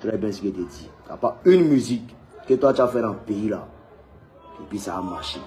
très bien ce que je te dis. Il n'y a pas une musique que toi tu as fait dans le pays là. Et puis ça a marché.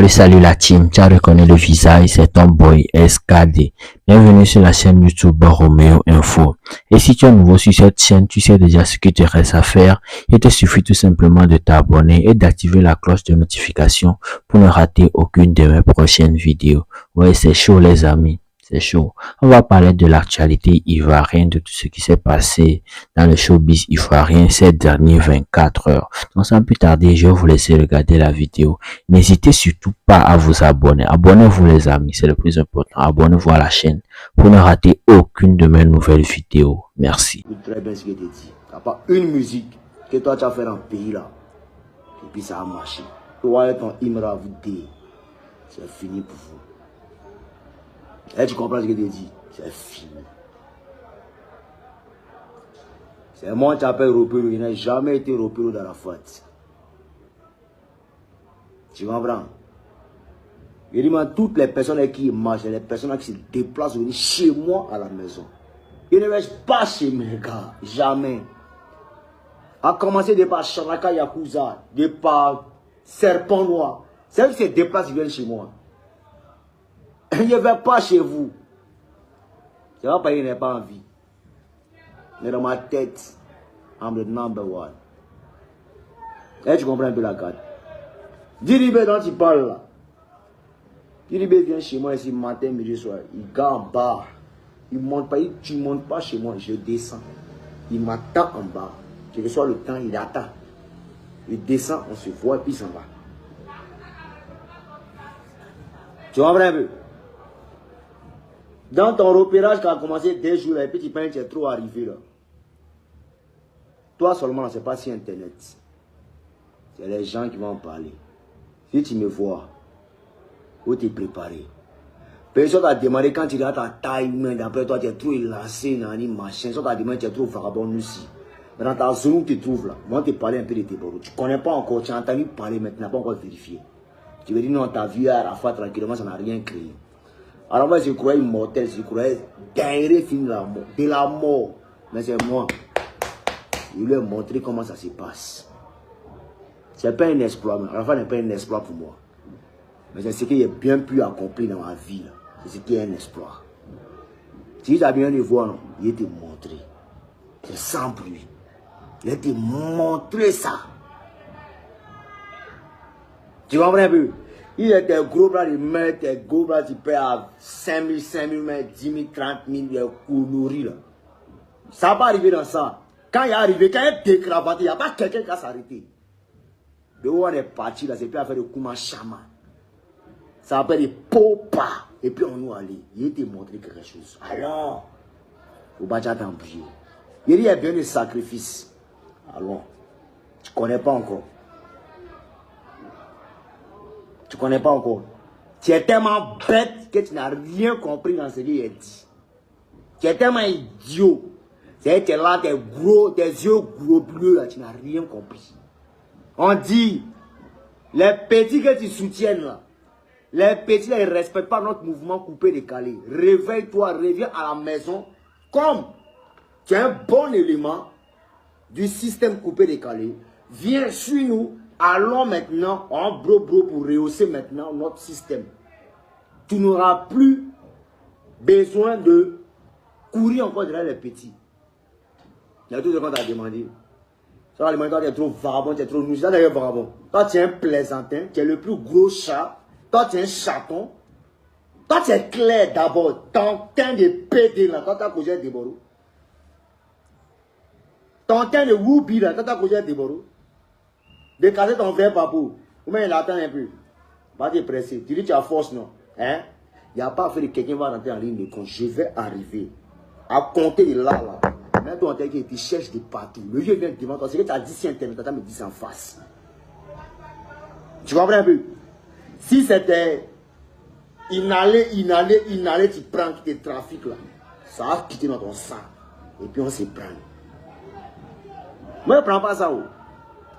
Salut la team, tu as reconnu le visage, c'est ton boy SKD. Bienvenue sur la chaîne YouTube Romeo Info. Et si tu es nouveau sur cette chaîne, tu sais déjà ce qu'il te reste à faire. Il te suffit tout simplement de t'abonner et d'activer la cloche de notification pour ne rater aucune de mes prochaines vidéos. Ouais, c'est chaud les amis. C'est chaud. On va parler de l'actualité ivoirienne, de tout ce qui s'est passé dans le showbiz ivoirien ces dernières 24 heures. Donc sans plus tarder, je vais vous laisser regarder la vidéo. N'hésitez surtout pas à vous abonner. Abonnez-vous les amis, c'est le plus important. Abonnez-vous à la chaîne pour ne rater aucune de mes nouvelles vidéos. Merci. Très bien ce que je te dis. Il n'y a pas une musique que toi tu as fait dans le pays là. Et puis ça a marché. Toi et ton Imra, vous deux, c'est fini pour vous. Et tu comprends ce que je te dis? C'est fini. C'est moi qui t'appelle Ropero, il n'a jamais été Ropero dans la fête. Tu comprends? Je dis, toutes les personnes qui marchent, les personnes qui se déplacent venir chez moi à la maison. Je ne reste pas chez mes gars, jamais. À commencer de par Chanaka Yakuza, de par Serpent Noir. Celles qui se déplacent viennent chez moi. Je ne vais pas chez vous. C'est pas parce que je n'ai pas envie. Mais dans ma tête, I'm the number one. Et tu comprends un peu la carte. Diribé dont tu parles là. Diribé vient chez moi ici matin, midi, soir. Il gare en bas. Il monte pas, tu ne montes pas chez moi, je descends. Il m'attend en bas. Je reçois le temps, il attend. Il descend, on se voit et puis il s'en va. Tu comprends un peu? Dans ton repérage qui a commencé 2 jours, et puis tu penses que tu es trop arrivé là. Toi seulement, ce n'est pas si internet. C'est les gens qui vont en parler. Si tu me vois, où tu es préparé. Personne t'a demandé quand tu regardes ta taille, d'après toi tu es trop élancé dans les machins. Personne t'a demandé tu es trop vagabond aussi. Mais dans ta zone où tu te trouves là, moi te parler un peu de tes bords. Tu ne connais pas encore, tu as entendu parler, mais tu n'as pas encore vérifié. Tu veux dire non, ta vie à la fois tranquillement, ça n'a rien créé. Alors moi je croyais immortel, je croyais dernier film de la mort. Mais c'est moi. Je lui ai montré comment ça se passe. Ce n'est pas un exploit, mais à la fin, ce n'est pas un exploit pour moi. Mais c'est ce que j'ai bien pu accomplir dans ma vie. C'est ce qui est un exploit. Si tu as bien de voir, non, il te montrer. C'est sans bruit. Il te montrer ça. Tu comprends un peu? Il a des gros bras, il met des gros bras, tu payes à 5 000, 10 000, 30 000 pour nourrir. Ça va arriver dans ça. Quand il est arrivé, quand il est décravaté, il n'y a pas quelqu'un qui va s'arrêter. Le haut est parti là, c'est plus affaire de Kouma Chama. Ça s'appelle des popas. Et puis on nous allait. Il te montré quelque chose. Alors, il ne faut pas t'embrouiller. Il y a bien des sacrifices. Alors, tu ne connais pas encore. Tu ne connais pas encore. Tu es tellement bête que tu n'as rien compris dans ce qu'il a dit. Tu es tellement idiot. C'est que tu es là, tes yeux gros bleus là, tu n'as rien compris. On dit, les petits que tu soutiennes là, les petits là, ils ne respectent pas notre mouvement coupé-décalé. Réveille-toi, reviens à la maison. Comme tu es un bon élément du système coupé-décalé, viens, suis-nous. Allons maintenant en bro-bro pour rehausser maintenant notre système. Tu n'auras plus besoin de courir encore derrière les petits. Il y a tout ce qu'on t'a demandé. Ça va demander, toi tu es trop vagabond, tu es trop nous. Ça d'ailleurs vagabond. Toi tu es un plaisantin, tu es le plus gros chat. Toi tu es un chaton. Toi tu es clair d'abord. Ton teint de pédé là, quand tu as causé des bords. Ton teint de woubi là, quand tu as causé des bords. De casser ton verre papou. Ou même il attend un peu. Va te presser. Tu dis tu as force non. Hein? Il n'y a pas fait de quelqu'un va rentrer en ligne de compte. Je vais arriver à compter de là. Maintenant, tu cherches de partout. Le vieux vient devant toi. C'est que tu as dit si internet, tu me dit en face. Tu comprends un peu? Si c'était inhaler, tu prends qui te trafique là. Ça va quitter dans ton sang. Et puis on se prend. Moi, je ne prends pas ça.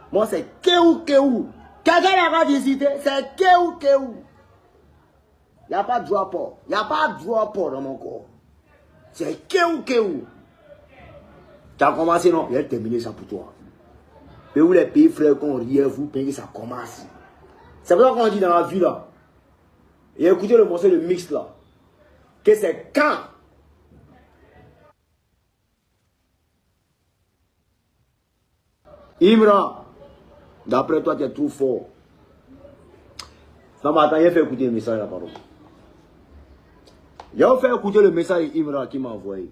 Moi, c'est Kéou. Quelqu'un n'a pas visité, c'est Kéou. Il n'y a pas de drop-off. Il n'y a pas de drop-off dans mon corps. C'est Kéou. Tu as commencé, non? Il a terminé ça pour toi. Et où les pays frères qu'on rit, vous payez, ça commence. C'est pour ça qu'on dit dans la vie là. Et écoutez le morceau de mix là. Que c'est quand. Imra, d'après toi, tu es trop fort. Non, mais attends, il a fait écouter le message là, pardon. Il a fait écouter le message d'Imra qui m'a envoyé.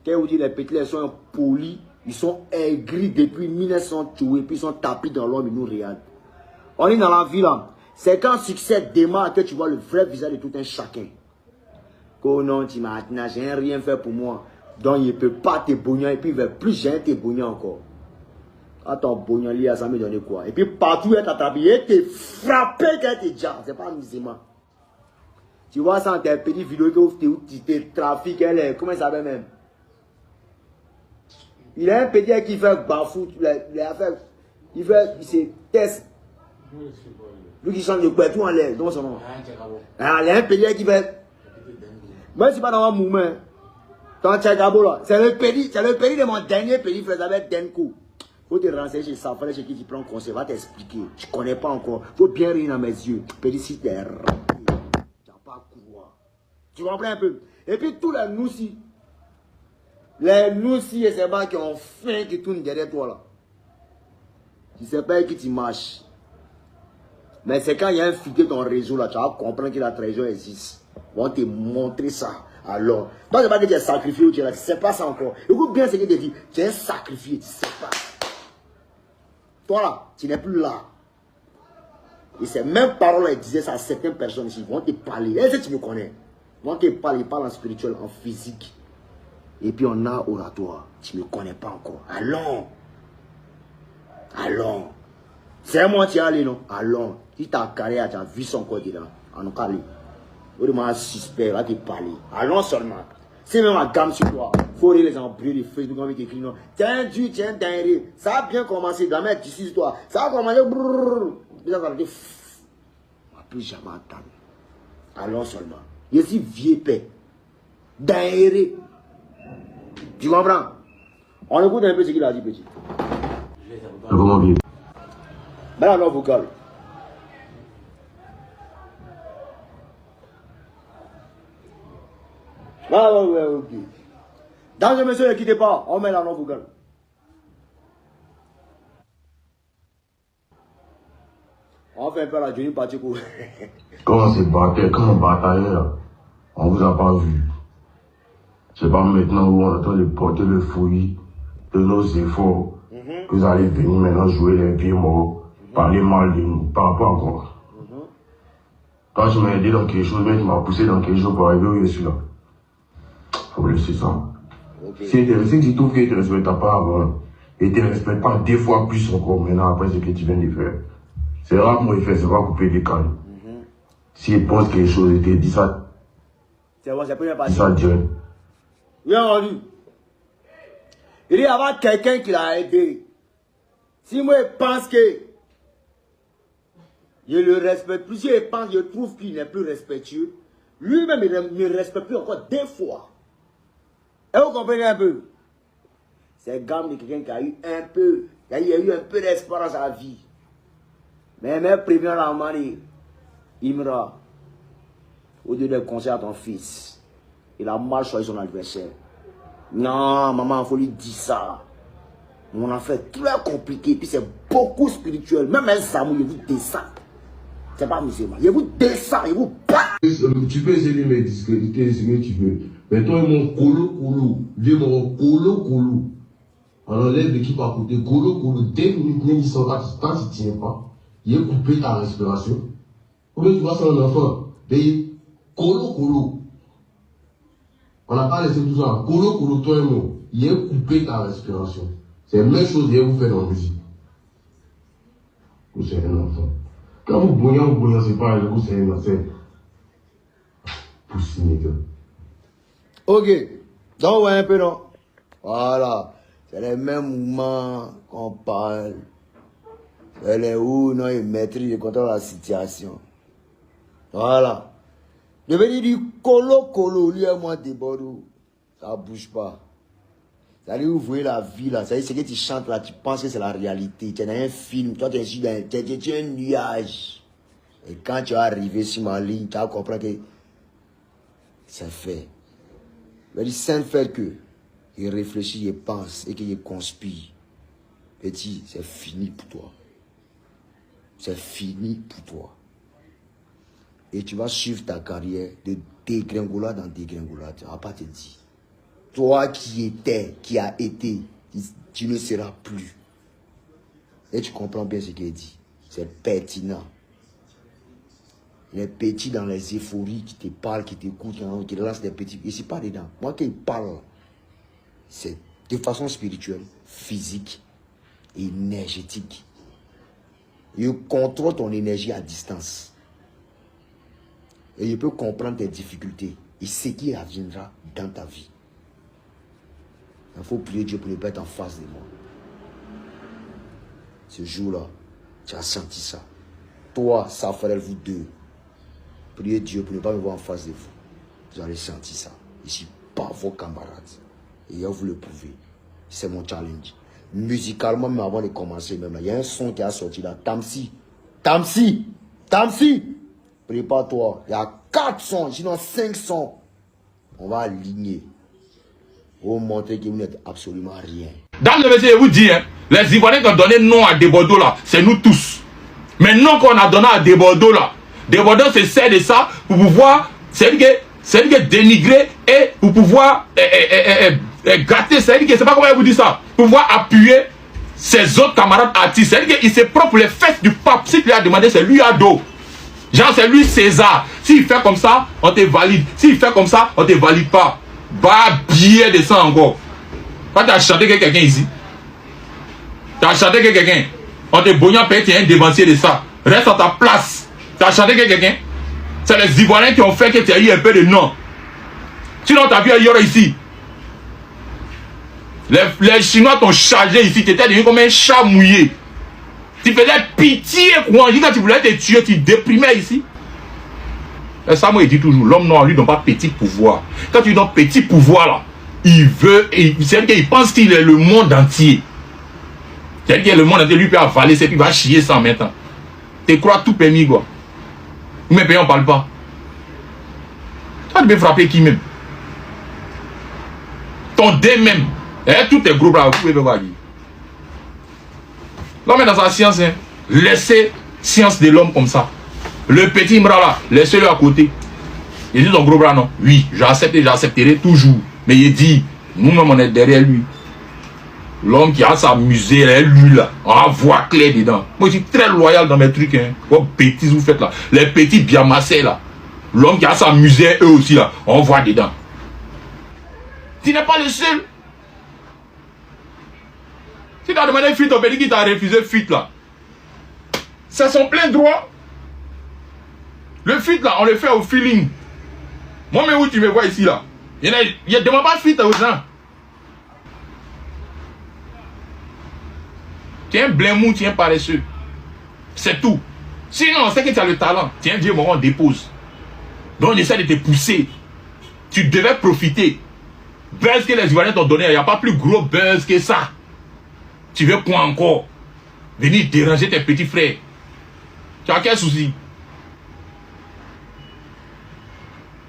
Quand vous dites les petits, ils sont polis, ils sont aigris depuis 1900 puis ils sont tapis dans l'homme, ils nous regardent. On est dans la vie là. C'est quand le succès démarre que tu vois le vrai visage de tout un chacun. Oh non, tu m'as rien fait pour moi. Donc il ne peut pas te bogner et puis il ne veut plus jamais te bogner encore. Attends, bogner, ça me donne quoi? Et puis partout, il t'a il te frappé quand il te dit, c'est pas amusement. Tu vois ça dans tes petites vidéos où tu te trafiques, comment ça s'appelle même? Il a un petit qui fait bafou, il se teste. Lui qui change de quoi, tout en l'air, dans son nom. Ah, il y a un petit qui fait. Moi, je ne pas dans un mouvement. Dans Tchagabo là, c'est le petit de mon dernier petit frère, avec Denko. Faut te renseigner chez Safari, chez qui tu prends conseil, va t'expliquer. Tu ne connais pas encore. Faut bien rire dans mes yeux. Petit, si t'es raté, tu n'as pas quoi. Tu comprends un peu? Et puis tous les noussis. Les noussis et ces bancs qui ont faim, qui tournent derrière toi là. Tu ne sais pas qui tu marches. Mais c'est quand il y a un filtre dans ton réseau là, tu vas comprendre que la trahison existe. On va te montrer ça. Alors, toi, c'est pas que tu es sacrifié ou tu es là, tu ne sais pas ça encore. Écoute bien ce que tu dis. Tu es sacrifié, tu ne sais pas. Toi là, tu n'es plus là. Et ces mêmes paroles, elles disaient ça à certaines personnes ici. Ils vont te parler. Est-ce que tu me connais? Ils vont te parler, ils parlent en spirituel, en physique. Et puis on a oratoire. Tu ne me connais pas encore. Allons. C'est moi qui allé, non? Allons. Si ta carrière, tu as vu son corps dedans. En tout cas, on demande suspect, va te parler. Allons seulement. C'est même un gamme sur toi. Il faut les embrouiller de Facebook, on va t'écrire, non? Tiens, Dieu, tiens, dingue. Ça a bien commencé, dans mettre ici sur toi. Ça a commencé, brrrr. Ça va dire, on va plus jamais attendre. Allons seulement. Je suis vieux paix. Dingue. Tu comprends? On écoute un peu ce qu'il a dit, petit. Comment vivre? Ben alors, vocal. Ah ouais, ok. Dans le monsieur, ne quittez pas. On met la non vocal. On fait un peu la Johnny Pacheco. Quand on bataille là, on vous a pas vu. C'est pas maintenant où on est en train de porter le fruit de nos efforts que vous allez venir maintenant jouer les pieds morts, parler mal de nous, par rapport à quoi. Quand tu m'as aidé dans quelque chose, mais tu m'as poussé dans quelque chose pour arriver où je suis là. Faut laisser ça. Okay. Si tu trouves qu'il ne te respecte pas avant, et ne te respecte pas 2 fois plus encore maintenant après ce que tu viens de faire, c'est rare comment il fait, c'est pas couper des cannes. S'il pense quelque chose, il te dit ça. C'est bon, c'est pas dis ça direct. Bien rendu. Il y a quelqu'un qui l'a aidé. Si moi je pense que je le respecte plus, si je trouve qu'il n'est plus respectueux, lui-même il ne me respecte plus encore 2 fois. Et vous comprenez un peu? C'est gamme de quelqu'un qui a eu un peu, il a eu un peu d'espoir dans sa vie. Mais même prévient la manie, Imra, au lieu de conseiller à ton fils, il a mal choisi son adversaire. Non, maman, il faut lui dire ça. Mon affaire est très compliqué, puis c'est beaucoup spirituel. Même un Zamou, il vous descend. C'est pas musulman. Il vous descend, il vous bat. Tu peux essayer de me discréditer ce que tu veux. Mais toi, mon colo. Dis mon colo. On enlève l'équipe à côté. Colo. Dès que nous sommes là, quand tu ne tiens pas, il a coupé ta respiration. Comment tu vois ça, un enfant? Colo. On n'a pas laissé tout ça. Colo, toi et moi. Il a coupé ta respiration. C'est la même chose que vous faites dans la musique. Vous êtes un enfant. Quand vous bouillez, c'est pas vous c'est un enfant. Poussine, gars. Ok. Donc, ouais, un peu, non? Voilà. C'est les mêmes mouvements qu'on parle. Elle est où? Non, il maîtrise, il contrôle la situation. Voilà. Devenir du colo, lui et moi, des bordeaux. Ça bouge pas. Ça dit, vous voyez la vie là. Ça dit, ce que tu chantes là, tu penses que c'est la réalité. Tu es dans un film, toi tu es dans un nuage. Et quand tu vas arriver sur ma ligne, tu vas comprendre que c'est fait. Je dis, c'est fait que il réfléchit, il pense et qu'il conspire. Petit, c'est fini pour toi. C'est fini pour toi. Et tu vas suivre ta carrière de dégringolade en dégringolade. Tu ne vas pas te dire. Toi qui étais, qui a été, tu ne seras plus. Et tu comprends bien ce qu'il dit. C'est pertinent. Les petits dans les euphories qui te parlent, qui t'écoutent, qui te lancent des petits. Et c'est pas dedans. Moi qui parle, c'est de façon spirituelle, physique et énergétique. Je contrôle ton énergie à distance. Et je peux comprendre tes difficultés et ce qui adviendra dans ta vie. Il faut prier Dieu pour ne pas être en face de moi. Ce jour-là, tu as senti ça. Toi, ça frère, vous deux. Priez Dieu pour ne pas me voir en face de vous. Vous allez sentir ça. Je ne suis pas vos camarades. Et je vais vous le prouver. C'est mon challenge. Musicalement, même avant de commencer, même là, il y a un son qui a sorti là. Tamsi. Tamsi. Tamsi. Prépare-toi. Il y a 4 sons, sinon 5 sons. On va aligner. Pour montrer que vous n'êtes absolument rien. Dans le verset, je vous dis, hein, les Ivoiriens qui ont donné nom à Desbordeaux là, c'est nous tous. Mais non qu'on a donné à Desbordeaux là. Desbordeaux se sert de ça pour pouvoir, c'est-à-dire que dénigrer et pour pouvoir gâter, c'est-à-dire que, je ne sais pas comment je vous dis ça, pour pouvoir appuyer ses autres camarades artistes. C'est-à-dire qu'il se prend pour les fesses du pape. Si tu lui as demandé, c'est lui à dos. Genre, c'est lui César. S'il fait comme ça, on te valide. S'il fait comme ça, on ne te valide pas. Bah, bien de ça encore. Quand tu as chanté que quelqu'un ici, tu as chanté que quelqu'un, on te bouillant paye, tu es un dévancier de ça. Reste à ta place. Tu as chanté que quelqu'un, c'est les Ivoiriens qui ont fait que tu as eu un peu de nom. Sinon, tu as vu ailleurs ici. Les Chinois t'ont chargé ici, tu étais devenu comme un chat mouillé. Tu faisais pitié, quoi. Quand tu voulais te tuer, tu déprimais ici. Et ça, moi, il dit toujours, l'homme noir, lui, donne pas petit pouvoir. Quand tu lui donnes petit pouvoir, là, il veut, c'est-à-dire qu'il pense qu'il est le monde entier. C'est-à-dire que le monde entier, lui, peut avaler, c'est puis il va chier ça en même temps. Tu crois tout permis, quoi. Mais on ne parle pas. Toi, tu peux frapper qui même? Ton dé même. Et tout est gros bras, vous pouvez voir. L'homme est dans sa science, hein. Laissez science de l'homme comme ça. Le petit bras là, laissez-le à côté. Il dit ton gros bras non. Oui, j'accepterai toujours. Mais il dit, nous-mêmes on est derrière lui. L'homme qui a sa musée, lui là, on a voix claire dedans. Moi je suis très loyal dans mes trucs. Hein. Quoi bêtises vous faites là. Les petits bien massés là. L'homme qui a sa musée, eux aussi là, on voit dedans. Tu n'es pas le seul. Si tu as demandé fuite au petit qui t'a refusé fuite là, c'est son plein droit. Le feat là, on le fait au feeling. Moi, mais où tu me vois ici là? Il ne demande pas de feat aux gens. Tu es un blémou, tu es un paresseux. C'est tout. Sinon, on sait que tu as le talent. Tiens, Dieu, on dépose. Donc, on essaie de te pousser. Tu devais profiter. Buzz que les Ivoiriens t'ont donné, il n'y a pas plus gros buzz que ça. Tu veux quoi encore? Venir déranger tes petits frères. Tu as quel souci?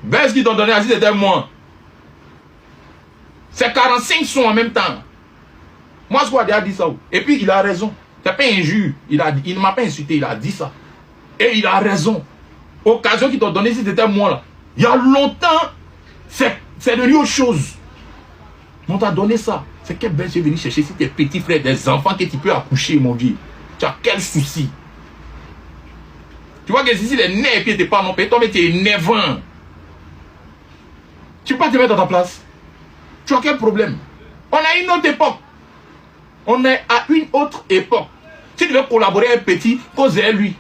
Ben, ce qu'ils t'ont donné, c'était moi. C'est 45 sons en même temps. Moi, je a dit ça. Et puis, il a raison. C'est pas injure. Il ne m'a pas insulté, il a dit ça. Et il a raison. Occasion qu'ils t'ont donné, c'était moi là. Il y a longtemps, c'est devenu autre chose. On t'a donné ça. C'est quel ben tu es venu chercher si tes petits frères, des enfants que tu peux accoucher, mon Dieu. Tu as quel souci? Tu vois que si les nerfs et t'es pas non, toi, mais tu es énervant. Tu peux pas te mettre à ta place. Tu as quel problème? On a une autre époque. On est à une autre époque. Si tu veux collaborer avec un petit, cause lui.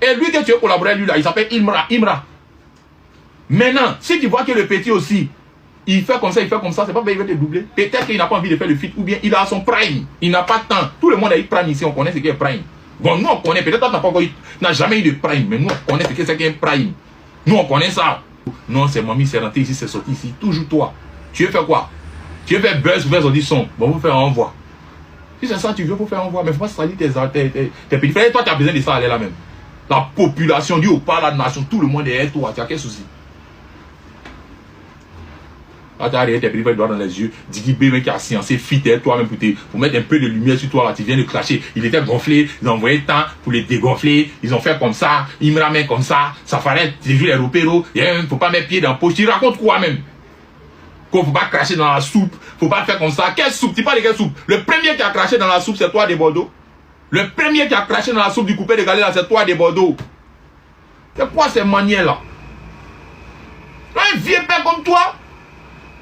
Et lui que tu veux collaborer avec lui là, il s'appelle Imra. Maintenant, si tu vois que le petit aussi, il fait comme ça, c'est pas parce qu'il va te doubler. Peut-être qu'il n'a pas envie de faire le feat, ou bien il a son prime. Il n'a pas de temps. Tout le monde a eu prime ici, on connaît ce qu'est prime. Bon, nous on connaît, peut-être toi n'as jamais eu de prime, mais nous on connaît ce que c'est qu'un prime. Nous on connaît ça. Non, c'est mamie, c'est rentré ici, c'est sorti ici. Toujours toi. Tu veux faire quoi? Tu veux faire buzz, faire audition. Bon, vous faire un envoi. Si c'est ça tu veux pour faire un envoi, mais faut pas salir tes petits frères. Toi, tu as besoin de ça aller là même. La population, Dieu pas la nation, tout le monde est derrière toi. Tu as quel souci? Là, tu as derrière tes petits frères, doigts dans les yeux. Didi B, mec, qui a sciencé, fit toi-même pour mettre un peu de lumière sur toi. Là, tu viens de clasher. Il était gonflé. Ils ont envoyé le temps pour les dégonfler. Ils ont fait comme ça. Ils me ramènent comme ça. Ça fallait, tu vu les repéros. Faut pas mettre pied dans la poche. Tu racontes quoi même? Qu'il faut pas cracher dans la soupe. Faut pas faire comme ça. Quelle soupe? Tu parles de quelle soupe? Le premier qui a craché dans la soupe, c'est toi des Bordeaux. Le premier qui a craché dans la soupe du coupé de Galilée, c'est toi des Bordeaux. C'est quoi ces manières-là? Un vieux père comme toi,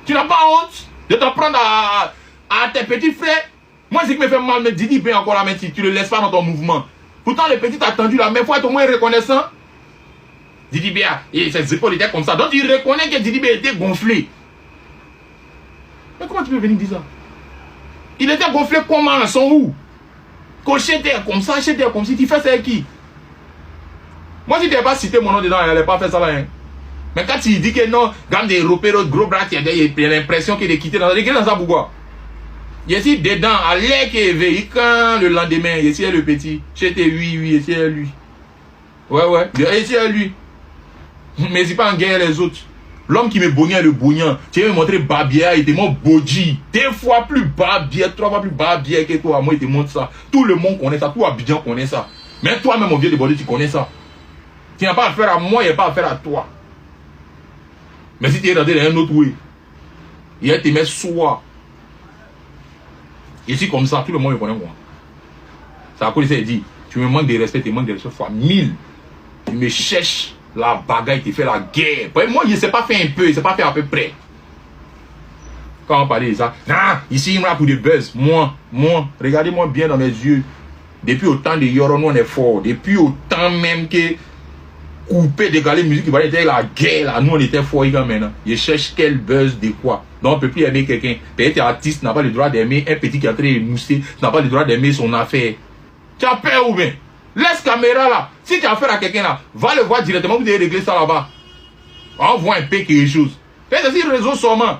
tu n'as pas honte de t'en prendre à tes petits frères? Moi, ce qui me fait mal, mais Didi bien encore la main, si tu ne le laisses pas dans ton mouvement. Pourtant, les petits attendu là, mais il faut être au moins reconnaissant. Didi Béa, et ses épaules étaient comme ça. Donc, il reconnaît que Didi Béa était gonflé. Mais comment tu peux venir dire ça? Il était gonflé comment? Son où? Cocher terre comme ça, chez terre comme si tu fais ça avec qui? Moi, si tu n'avais pas cité mon nom dedans, il n'allait pas faire ça là. Hein. Mais quand tu dis que non, gamme des repéros, gros bras, il y a l'impression qu'il est quitté dans ça pourquoi? Il est dedans, à l'air qui est éveillé, quand le lendemain, ici est le petit. J'étais oui, ici est lui. Ouais, ici est lui. Mais c'est pas en guerre les autres. L'homme qui me bognait le bognant, tu veux me montrer Babia, il était mon body. 2 fois plus Babia, 3 fois plus Babia que toi. Moi, il te montre ça. Tout le monde connaît ça, tout Abidjan connaît ça. Mais toi-même, mon vieux de body, tu connais ça. Tu n'as pas affaire à moi, il n'y a pas affaire à toi. Mais si tu es dans un autre way, il te met soi. Et si comme ça, tout le monde me connaît moi. C'est à cause de ça, il dit, tu me manques de respect, tu manques de respect fois 1000. Tu me cherches. La bagarre, il te fait la guerre. Moi, il ne s'est pas fait un peu, il ne s'est pas fait à peu près. Quand on parlait de ça, non, ici, il m'a pour des buzz. Moi, regardez-moi bien dans mes yeux. Depuis autant de Yoro, nous, on est fort. Depuis autant même que couper, dégaler musique, il va être la guerre, là. Nous, on était forts maintenant. Je cherche quel buzz de quoi. Donc, on ne peut plus aimer quelqu'un. Peut-être artiste n'a pas le droit d'aimer un petit qui a très émoussé, n'a pas le droit d'aimer son affaire. Tu as peur ou bien? Laisse caméra là. Si tu as affaire à quelqu'un là, va le voir directement, vous devez régler ça là-bas. On voit un peu quelque chose. Fais des réseaux seulement.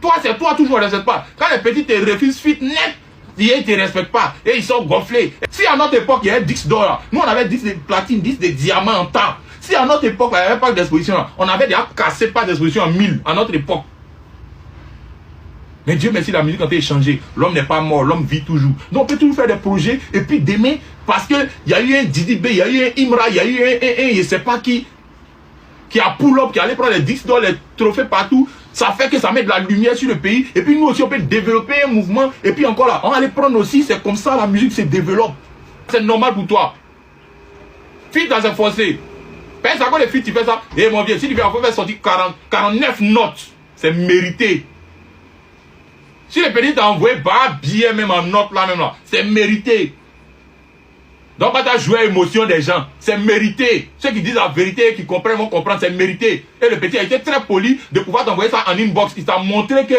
Toi, c'est toi toujours, on ne respecte pas. Quand les petits te refusent, fit net, ils ne te respectent pas. Et ils sont gonflés. Si à notre époque, il y avait 10 $, nous on avait 10 de platine, 10 de diamants en temps. Si à notre époque, il n'y avait pas d'exposition là, on avait déjà cassé pas d'exposition en 1000 à notre époque. Mais Dieu merci, la musique a été changée. L'homme n'est pas mort, l'homme vit toujours. Donc on peut toujours faire des projets. Et puis demain, parce qu'il y a eu un Didi B, il y a eu un Imra, il y a eu un je ne sais pas qui a pull-up, qui allait prendre les 10 $, les trophées partout. Ça fait que ça met de la lumière sur le pays. Et puis nous aussi, on peut développer un mouvement. Et puis encore là, on allait prendre aussi, c'est comme ça la musique se développe. C'est normal pour toi. Fille dans un fossé. Pense à quoi les filles, tu fais ça. Et mon vieux, si tu veux faire sortir 49 notes, c'est mérité. Si les petits t'ont envoyé bien même en note là même là, c'est mérité. Donc quand tu as joué à l'émotion des gens, c'est mérité. Ceux qui disent la vérité, qui comprennent, vont comprendre, c'est mérité. Et le petit a été très poli de pouvoir t'envoyer ça en inbox. Il t'a montré que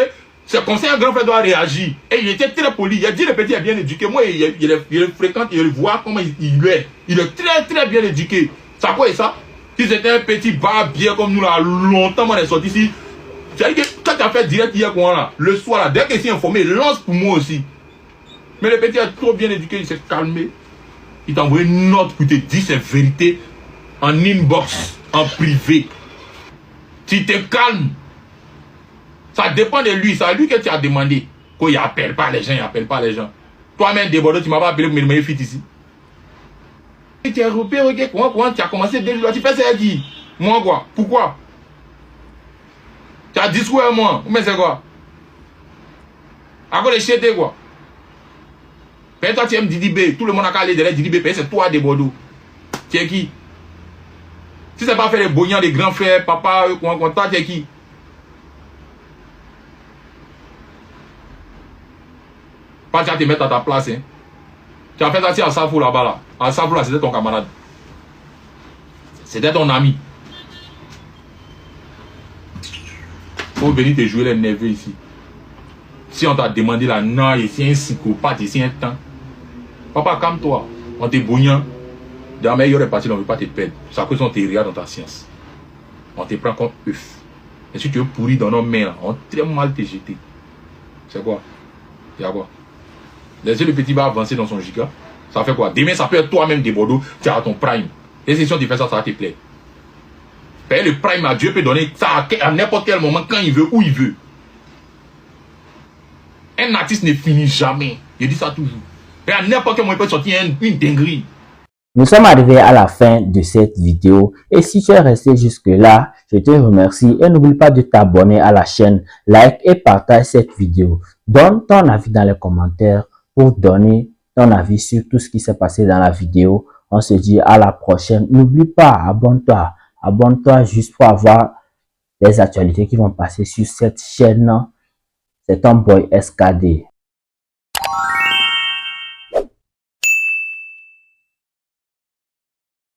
c'est comme ça un grand frère doit réagir. Et il était très poli. Il a dit le petit est bien éduqué. Moi, il est fréquent, il voit comment il est. Il est très bien éduqué. Ça quoi est ça? Si c'était un petit bien comme nous là, longtemps on est sorti ici. C'est-à-dire que quand tu as fait direct hier quoi là, le soir là, dès qu'il s'est informé, il lance pour moi aussi. Mais le petit est trop bien éduqué, il s'est calmé. Il t'a envoyé une note pour te dire ses vérités en inbox, en privé. Tu te calmes. Ça dépend de lui, c'est à lui que tu as demandé. Qu'il n'appelle pas les gens, il n'appelle pas les gens. Toi-même, Débordeux, tu ne m'as pas appelé pour me demander fit ici. Et tu es repéré, comment tu as commencé dès le jour, tu fais ça qui? Moi quoi? Pourquoi? Tu as dit quoi moi? Mais c'est quoi? À quoi les chiétés quoi? Peut-être toi tu aimes Didi B, tout le monde a qu'à aller derrière Didi B, peut-être c'est toi des Bordeaux. Tu es qui? Si c'est pas faire les bognants, les grands frères, papa, toi tu es qui? Pas tu vas te mettre à ta place. Hein. Tu as fait ça à Safou là-bas là. À Safou là, c'était ton camarade. C'était ton ami. Faut venir te jouer les nerveux ici. Si on t'a demandé là, non, ici un psychopathe, ici un temps. Papa, calme-toi. On te bouillant. Dans la meilleure partie, on ne veut pas te perdre. C'est à cause qu'on te regarde dans ta science. On te prend comme œuf. Et si tu es pourri dans nos mains, on va très mal te jeter. C'est quoi? Il y a quoi? Laissez le petit va avancer dans son giga. Ça fait quoi? Demain, ça peut être toi-même des Bordeaux. Tu as ton prime. Et si on te fait ça, ça va te plaire. Payer le prime à Dieu peut donner ça à n'importe quel moment, quand il veut, où il veut. Un artiste ne finit jamais. Je dis ça toujours. Et à n'importe quel moment, il peut sortir une dinguerie. Nous sommes arrivés à la fin de cette vidéo et si tu es resté jusque là, je te remercie et n'oublie pas de t'abonner à la chaîne, like et partage cette vidéo. Donne ton avis dans les commentaires pour donner ton avis sur tout ce qui s'est passé dans la vidéo. On se dit à la prochaine. N'oublie pas, abonne-toi juste pour avoir les actualités qui vont passer sur cette chaîne. C'est ton boy SKD.